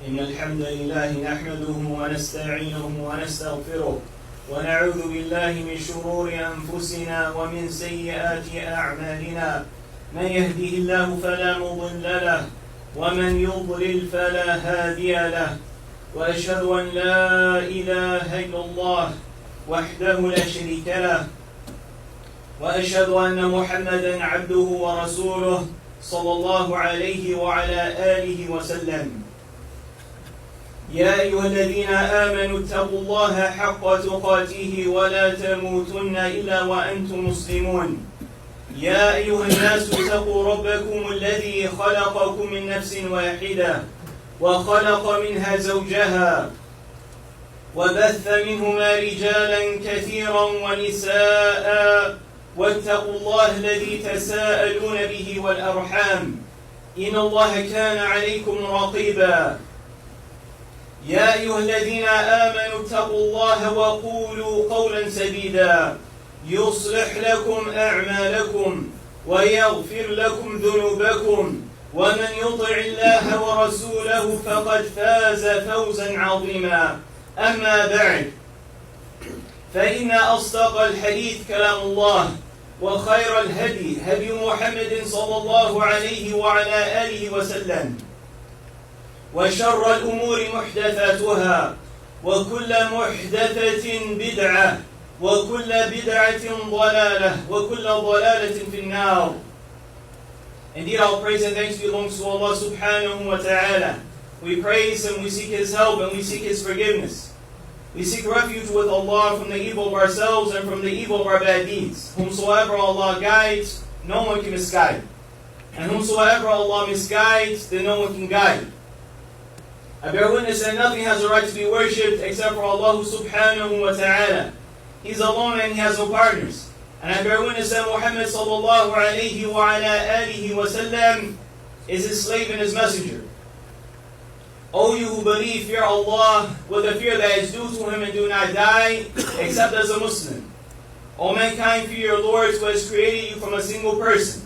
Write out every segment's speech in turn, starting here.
إن الحمد لله نحمده ونستعينه ونستغفره ونعوذ بالله من شرور أنفسنا ومن سيئات أعمالنا. من يهده الله فلا مضل له ومن يضلل فلا هادي له، وأشهد أن لا إله إلا الله وحده لا شريك له، وأشهد أن محمدا عبده ورسوله صلى الله عليه وعلى آله وسلم. يا أيها الذين آمنوا اتقوا الله حق تقاته ولا تموتن إلا وأنتم مسلمون. يا أيها الناس اتقوا ربكم الذي خلقكم من نفس واحدة وخلق منها زوجها وبث منهما رجالا كثيرا ونساء، واتقوا الله الذي تساءلون به والأرحام إن الله كان عليكم رقيبا. يا أيها الذين آمنوا اتقوا الله وقولوا قولا سديدا يصلح لكم أعمالكم ويغفر لكم ذنوبكم، ومن يطع الله ورسوله فقد فاز فوزا عظيما. أما بعد، فإن أصدق الحديث كلام الله، وخير الهدي هدي محمد صلى الله عليه وعلى آله وسلم، وشر الأمور محدثاتها، وكل محدثة بدعة، وكل بدعة ضلالة، وكل ضلالة في النار. Indeed, all praise and thanks belongs to Allah subhanahu wa ta'ala. We praise Him, we seek His help, and we seek His forgiveness. We seek refuge with Allah from the evil of ourselves and from the evil of our bad deeds. Whomsoever Allah guides, no one can misguide. And whomsoever Allah misguides, then no one can guide. I bear witness that nothing has a right to be worshipped except for Allah subhanahu wa ta'ala. He's alone and He has no partners. And I bear witness that Muhammad sallallahu alayhi wa ala alihi wa sallam is His slave and His messenger. O you who believe, fear Allah with a fear that is due to Him, and do not die except as a Muslim. O mankind, fear your Lord who has created you from a single person.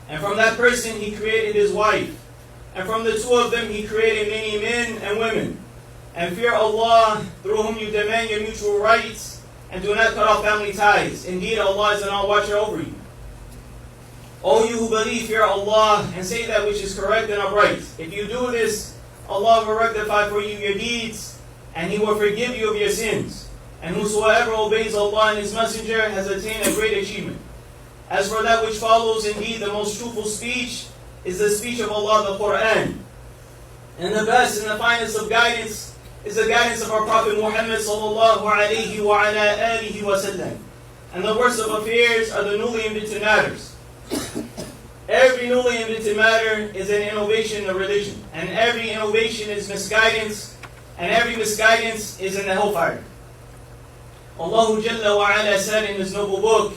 And from that person He created his wife. And from the two of them He created many men and women. And fear Allah, through whom you demand your mutual rights, and do not cut off family ties. Indeed, Allah is an all-watcher over you. O you who believe, fear Allah, and say that which is correct and upright. If you do this, Allah will rectify for you your deeds, and He will forgive you of your sins. And whosoever obeys Allah and His Messenger has attained a great achievement. As for that which follows, indeed, the most truthful speech is the speech of Allah, the Quran. And the best and the finest of guidance is the guidance of our Prophet Muhammad sallallahu alayhi wa ala alihi wa sallam. And the worst of affairs are the newly invented matters. Every newly invented matter is an innovation in the religion. And every innovation is misguidance. And every misguidance is in the hellfire. Allah Jalla wa ala said in His noble book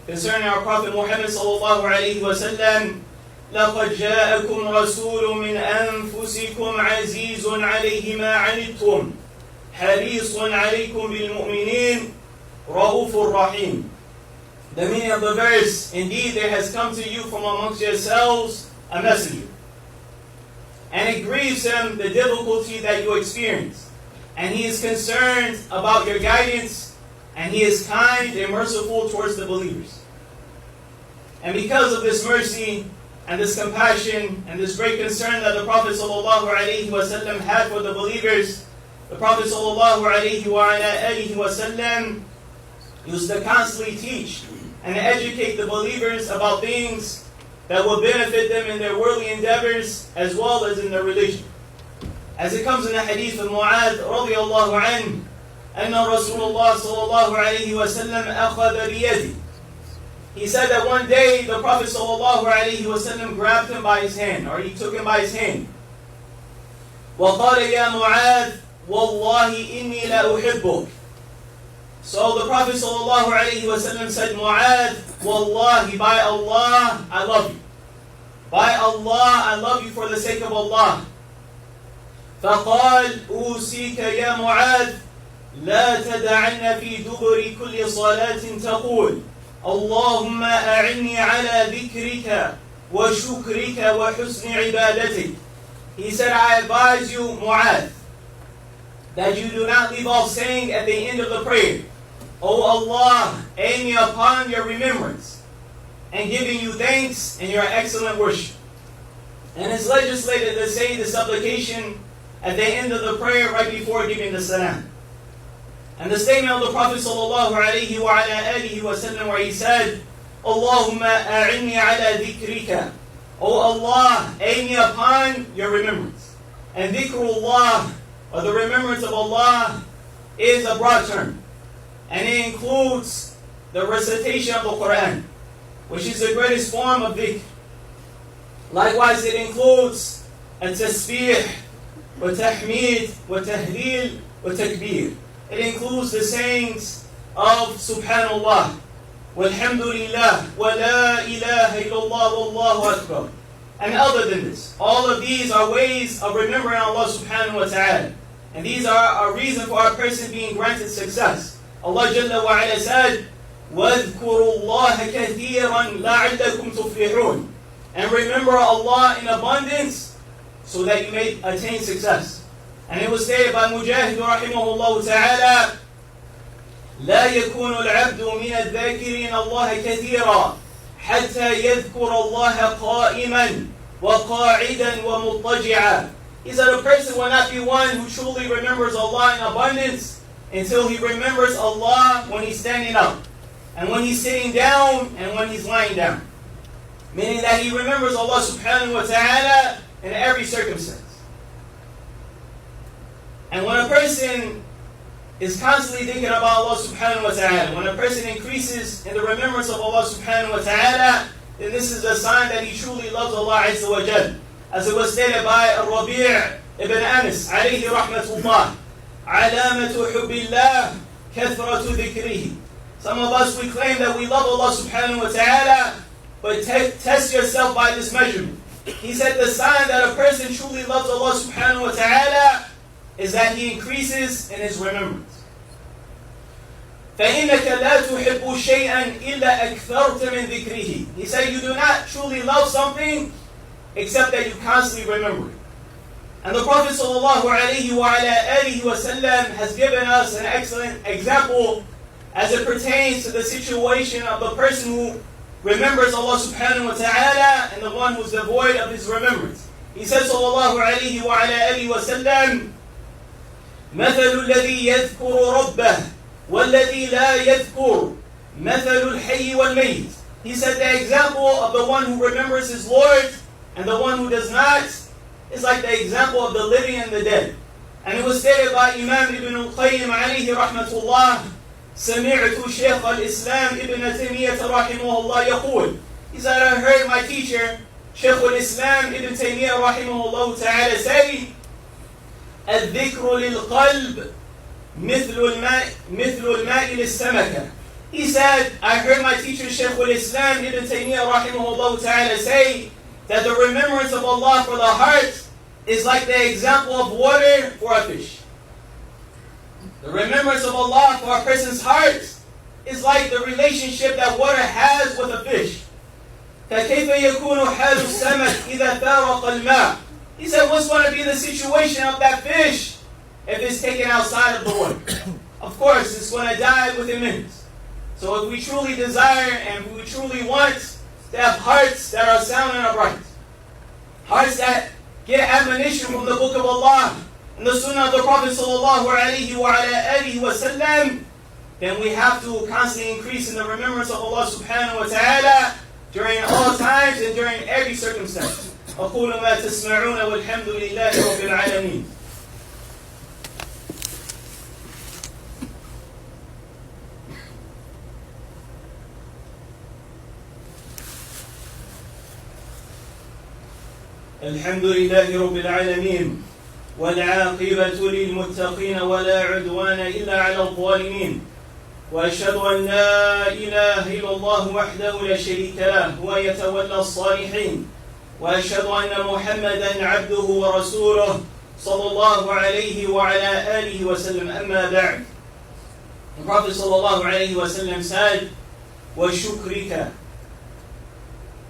concerning our Prophet Muhammad sallallahu alayhi wa sallam, لَقَدْ جَاءَكُمْ رَسُولٌ مِّنْ أَنفُسِكُمْ عَزِيزٌ عَلَيْهِ مَا عَنِتُّمْ حَرِيصٌ عَلَيْكُمْ بِالْمُؤْمِنِينَ رَءُوفٌ رَحِيمٌ. The meaning of the verse, indeed there has come to you from amongst yourselves a messenger. And it grieves Him the difficulty that you experience. And He is concerned about your guidance, and He is kind and merciful towards the believers. And because of this mercy, and this compassion, and this great concern that the Prophet ﷺ had for the believers, the Prophet ﷺ used to constantly teach and educate the believers about things that will benefit them in their worldly endeavors as well as in their religion. As it comes in the hadith of Mu'adh radiyallahu anhu, أن رسول الله صلى الله عليه وسلم أخذ بيده. He said that one day the Prophet ﷺ grabbed him by his hand, or he took him by his hand. وَقَالَ يَا مُعَاذ وَاللَّهِ إِنِّي لَأُحِبُّكَ. So the Prophet ﷺ said, Mu'adh, Wallahi, by Allah, I love you. By Allah, I love you for the sake of Allah. فَقَالْ أُوصِيكَ يَا مُعَاذ لَا تَدَعَنَّ فِي دُبُرِ كُلِّ صَلَاةٍ تَقُولُ اللهم أعني على ذكرك وشكرك وحسن عبادتك. he said, I advise you, Mu'adh, that you do not leave off saying at the end of the prayer, O Allah, aid me upon your remembrance, and giving you thanks in your excellent worship. And it's legislated to say the supplication at the end of the prayer right before giving the salam. And the statement of the Prophet sallallahu alaihi wa ala alihi wa sallam, where he said, Allahumma a'inni ala dhikrika, O Allah, aid me upon your remembrance. And dhikrullah, or the remembrance of Allah, is a broad term. And it includes the recitation of the Quran, which is the greatest form of dhikr. Likewise, it includes at-tasbih, wa-tahmeed, wa-tahleel, wa-takbir. It includes the sayings of Subhanallah, walhamdulillah, wa la ilaha illallah, wallahu akbar. And other than this, all of these are ways of remembering Allah subhanahu wa ta'ala. And these are a reason for a person being granted success. Allah Jalla wa ala said, وَاذْكُرُوا اللَّهَ كَثِيرًا لَعَلَّكُمْ تُفْلِحُونَ. And remember Allah in abundance so that you may attain success. And it was stated by Mujahid rahimahullah ta'ala, لا يكون العبد من الذاكرين الله كثيرا حتى يذكر الله قائما وقاعدا ومضطجعا. He said a person will not be one who truly remembers Allah in abundance until he remembers Allah when he's standing up, and when he's sitting down, and when he's lying down. Meaning that he remembers Allah subhanahu wa ta'ala in every circumstance. And when a person is constantly thinking about Allah subhanahu wa ta'ala, when a person increases in the remembrance of Allah subhanahu wa ta'ala, then this is a sign that he truly loves Allah azza wa jal. As it was stated by Rabi' ibn Anas, alayhi rahmatullah, عَلَامَةُ حُبِّ اللَّهِ كَثْرَةُ ذِكْرِهِ. Some of us, we claim that we love Allah subhanahu wa ta'ala, but test yourself by this measurement. He said the sign that a person truly loves Allah subhanahu wa ta'ala is that he increases in his remembrance. فَإِنَّكَ لَا تُحِبُّ شَيْئًا إِلَّا أَكْثَرْتَ مِنْ ذِكْرِهِ. He said you do not truly love something except that you constantly remember it. And the Prophet sallallahu alaihi wa ala alihi wa sallam has given us an excellent example as it pertains to the situation of the person who remembers Allah subhanahu wa ta'ala and the one who's devoid of his remembrance. He says sallallahu alaihi wa ala alihi wa sallam, مثل الذي يذكر ربه والذي لا يذكر مثل الحي والميت. He said the example of the one who remembers his Lord and the one who does not is like the example of the living and the dead. And it was stated by Imam Ibn al-Qayyim alayhi rahmatullah, سمعت شيخ الإسلام ابن تيمية رحمه الله يقول. He said, I heard my teacher, Shaykh al-Islam ibn Taymiyyah rahimahullah ta'ala say, الذكر للقلب مثل الماء للسمكة. He said, I heard my teacher Shaykh al-Islam ibn Taymiyyah rahimahullah ta'ala say that the remembrance of Allah for the heart is like the example of water for a fish. The remembrance of Allah for a person's heart is like the relationship that water has with a fish. فَكَيْفَ يَكُونُ حَالُ السَّمَكِ إِذَا فَارَقَ الْمَاءِ. He said, what's going to be the situation of that fish if it's taken outside of the water? Of course, it's going to die within minutes. So if we truly desire and we truly want to have hearts that are sound and upright, hearts that get admonition from the Book of Allah and the Sunnah of the Prophet sallallahu alaihi wa alihi wa sallam, then we have to constantly increase in the remembrance of Allah subhanahu wa ta'ala during all times and during every circumstance. أقول ما تسمعون والحمد لله رب العالمين. الحمد لله رب العالمين والعاقبة للمتقين ولا عدوان إلا على الظالمين وأشهد أن لا إله إلا الله وحده لا شريك له هو يتولى الصالحين وأشهد أن محمدا عبده ورسوله صلى الله عليه وعلى آله وسلم أما بعد. The Prophet صلى الله عليه وسلم said وشكرك,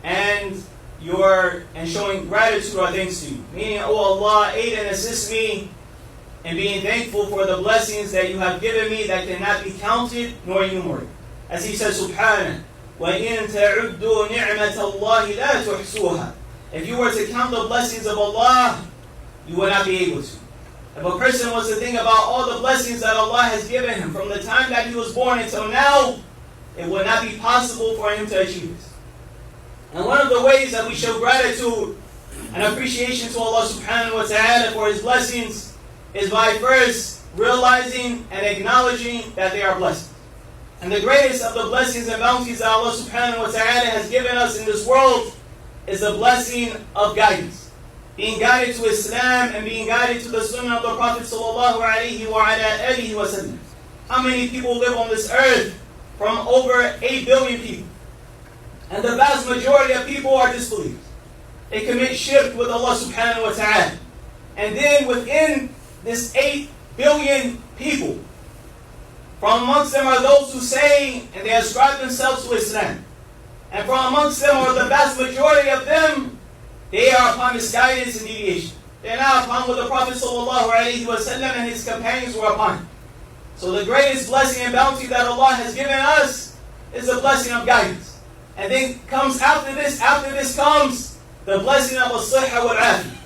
and and showing gratitude are thanks to you. Meaning, oh Allah, aid and assist me in being thankful for the blessings that you have given me that cannot be counted nor enumerated. As he says, Subhanah, وَإِن تَعُدُّوا نِعْمَةَ اللَّهِ لَا تُحْصُوهَا. If you were to count the blessings of Allah, you would not be able to. If a person was to think about all the blessings that Allah has given him from the time that he was born until now, it would not be possible for him to achieve this. And one of the ways that we show gratitude and appreciation to Allah subhanahu wa ta'ala for His blessings is by first realizing and acknowledging that they are blessings. And the greatest of the blessings and bounties that Allah subhanahu wa ta'ala has given us in this world is the blessing of guidance. Being guided to Islam and being guided to the Sunnah of the Prophet sallallahu alaihi wa sallam. How many people live on this earth? From over 8 billion people. And the vast majority of people are disbelievers. They commit shirk with Allah subhanahu wa ta'ala. And then within this 8 billion people, from amongst them are those who say and they ascribe themselves to Islam. And from amongst them, or the vast majority of them, they are upon misguidance and deviation. They are not upon what the Prophet ﷺ and his companions were upon. So the greatest blessing and bounty that Allah has given us is the blessing of guidance. And then comes after this comes the blessing of as-sihha wal-afiyah,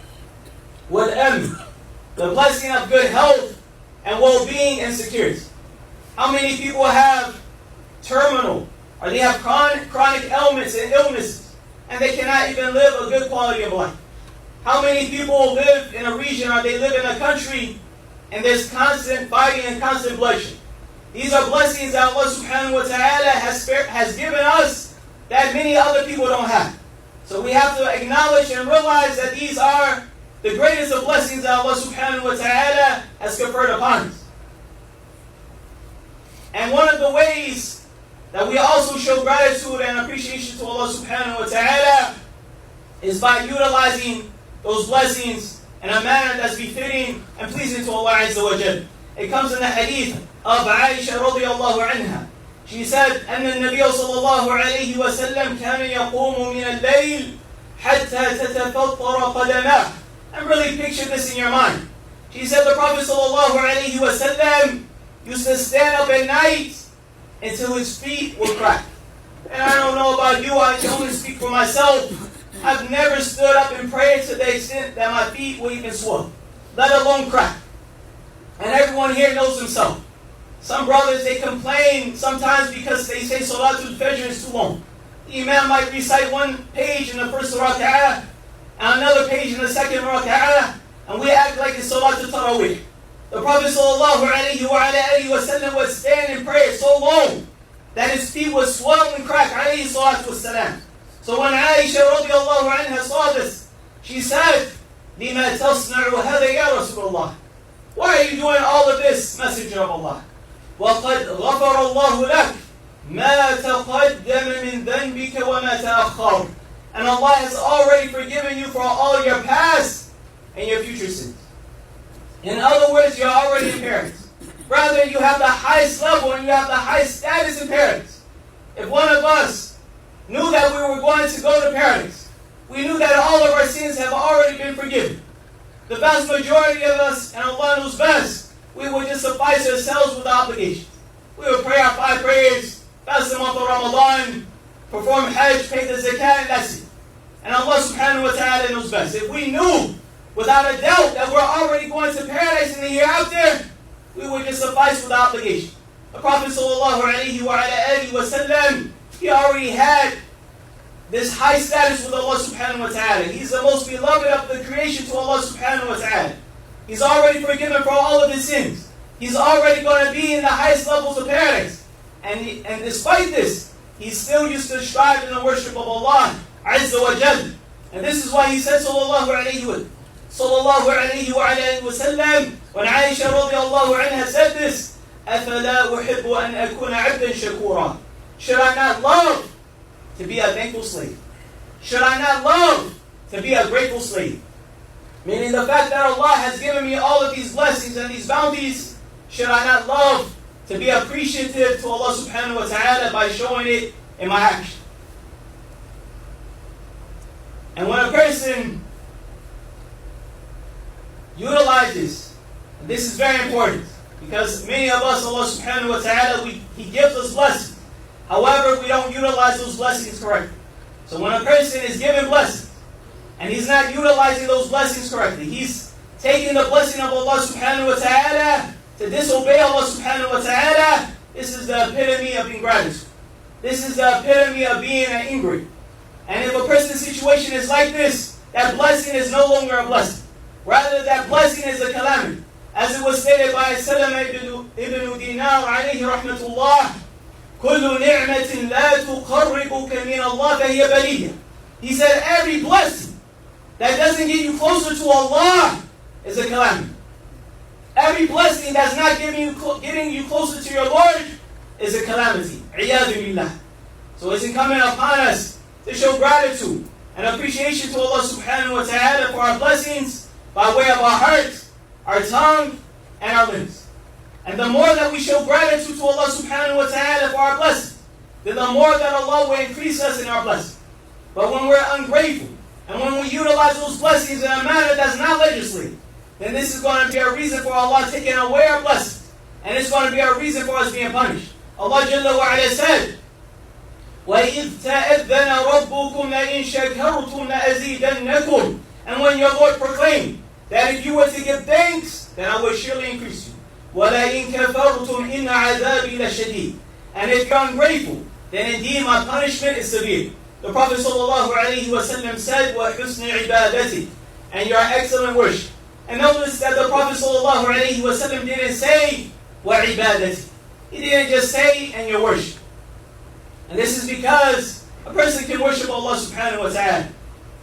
wal-amn, the blessing of good health and well-being and security. How many people have terminal, or they have chronic ailments and illnesses, and they cannot even live a good quality of life? How many people live in a region, or they live in a country, and there's constant fighting and constant bloodshed? These are blessings that Allah subhanahu wa ta'ala has given us that many other people don't have. So we have to acknowledge and realize that these are the greatest of blessings that Allah subhanahu wa ta'ala has conferred upon us. And one of the ways that we also show gratitude and appreciation to Allah subhanahu wa ta'ala is by utilizing those blessings in a manner that's befitting and pleasing to Allah Azza wa Jal. It comes in the hadith of Aisha radiallahu anha. She said, أن النبي صلى الله عليه وسلم كان يقوم من الليل حتى تتفطر قدماه. And really picture this in your mind. She said the Prophet صلى الله عليه وسلم used to stand up at night until his feet would crack. And I don't know about you, I can only speak for myself. I've never stood up and prayed to the extent that my feet will even swell, let alone crack. And everyone here knows himself. Some brothers, they complain sometimes because they say Salatul Fajr is too long. The Imam might recite one page in the first rak'ah and another page in the second rak'ah, and we act like it's Salatul Tarawih. The Prophet ﷺ would stand in prayer so long that his feet would swell and crack. So when Aisha radiallahu anha saw this, she said, لِمَا تَصْنَعُ هَذَا يَا رَسُولَ اللَّهِ. Why are you doing all of this, Messenger of Allah? وَقَدْ غَفَرَ اللَّهُ لَكَ مَا تَقَدَّمَ مِنْ ذَنْبِكَ وَمَا تَأَخَّرَ. And Allah has already forgiven you for all your past and your future sins. In other words, you're already in paradise. Rather, you have the highest level and you have the highest status in paradise. If one of us knew that we were going to go to paradise, we knew that all of our sins have already been forgiven. The vast majority of us, and Allah knows best, we would just suffice ourselves with obligations. We would pray our 5 prayers, fast the month of Ramadan, perform Hajj, pay the zakat, and that's it. And Allah subhanahu wa ta'ala knows best. If we knew without a doubt that we're already going to paradise in the hereafter, we would just suffice with obligation. The Prophet sallallahu alaihi wa sallam, he already had this high status with Allah subhanahu wa ta'ala. He's the most beloved of the creation to Allah subhanahu wa ta'ala. He's already forgiven for all of his sins. He's already going to be in the highest levels of paradise. And despite this, he still used to strive in the worship of Allah Azza wa Jal. And this is why he said sallallahu alaihi wa sallam, when Aisha radiallahu anha said this, أَفَلَا أُحِبُّ أَنْ أَكُونَ عَبْدًا شَكُورًا. Should I not love to be a thankful slave? Should I not love to be a grateful slave? Meaning the fact that Allah has given me all of these blessings and these bounties, should I not love to be appreciative to Allah subhanahu wa ta'ala by showing it in my action? And when a person utilizes, and this is very important, because many of us, Allah subhanahu wa ta'ala, He gives us blessings. However, we don't utilize those blessings correctly. So when a person is given blessings, and he's not utilizing those blessings correctly, he's taking the blessing of Allah subhanahu wa ta'ala to disobey Allah subhanahu wa ta'ala, this is the epitome of ingratitude. This is the epitome of being an ingrate. And if a person's situation is like this, that blessing is no longer a blessing. Rather, that blessing is a calamity. As it was stated by Salama ibn Dinar alayhi rahmatullah, كُلُّ نِعْمَةٍ لَا تُقَرِّبُكَ مِنَ اللَّهِ فَهِيَ بَلِيَّةٌ. He said every blessing that doesn't get you closer to Allah is a calamity. Every blessing that's not getting you closer to your Lord is a calamity. عِيَاذُ بِاللَّهِ. So it's incumbent upon us to show gratitude and appreciation to Allah subhanahu wa ta'ala for our blessings by way of our heart, our tongue, and our limbs. And the more that we show gratitude to Allah subhanahu wa ta'ala for our blessings, then the more that Allah will increase us in our blessings. But when we're ungrateful, and when we utilize those blessings in a manner that's not legislated, then this is going to be a reason for Allah taking away our blessings. And it's going to be a reason for us being punished. Allah Jalla wa Ala said, وَإِذْ تَأَذَّنَ رَبُّكُمْ لَإِنْ شَكَرْتُمْ لَأَزِيدَنَّكُمْ. And when your Lord proclaimed that if you were to give thanks, then I will surely increase you. وَلَئِنْ كَفَرْتُمْ إِنَّ عَذَابِي لَشَدِيدٌ. And if you're ungrateful, then indeed my punishment is severe. The Prophet ﷺ said, وَحُسْنِ عِبَادَتِكَ. And your excellent worship. And notice that the Prophet ﷺ didn't say, وَعِبَادَتِكَ. He didn't just say, and your worship. And this is because a person can worship Allah subhanahu wa ta'ala.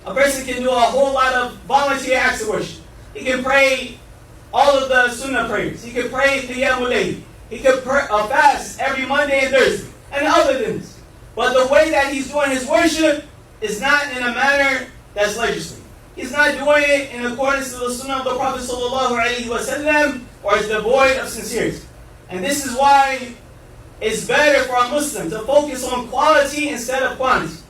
A person can do a whole lot of volunteer acts of worship. He can pray all of the sunnah prayers. He can pray qiyamul layl. He can fast every Monday and Thursday. And other things. But the way that he's doing his worship is not in a manner that's legislated. He's not doing it in accordance to the sunnah of the Prophet ﷺ, or is devoid of sincerity. And this is why it's better for a Muslim to focus on quality instead of quantity.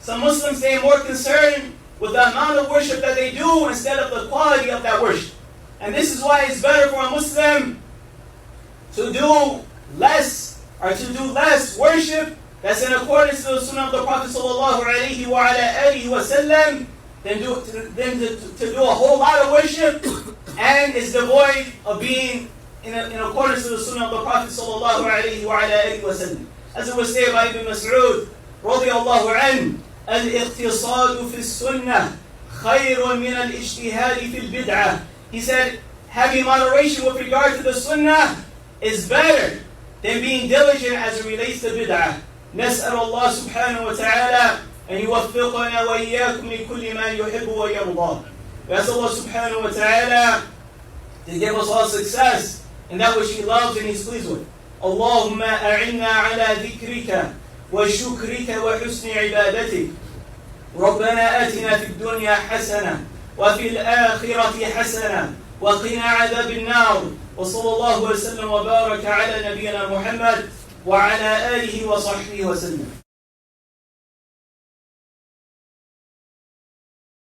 Some Muslims, they are more concerned with the amount of worship that they do instead of the quality of that worship. And this is why it's better for a Muslim to do less worship that's in accordance to the sunnah of the Prophet ﷺ than to do a whole lot of worship and is devoid of being in accordance to the sunnah of the Prophet ﷺ. As it was said by Ibn Mas'ud radiyallahu anhu, al-iqtisadu fi sunnah khayrun min al-ijtihad fi al-bid'ah. He said, having moderation with regard to the sunnah is better than being diligent as it relates to bid'ah. نسأل الله سبحانه وتعالى أن يوفقنا وإياكم لكل ما يحب ويرضى. We ask Allah subhanahu wa ta'ala to give us all success in that which He loves and He's pleased with. اللهم أعنا على ذكرك وشكرك وحسن عبادتك. ربنا آتنا في الدنيا حسنة وفي الآخرة حسنة وقنا عذاب النار. وصلى الله وسلم وبارك على نبينا محمد وعلى آله وصحبه وسلم.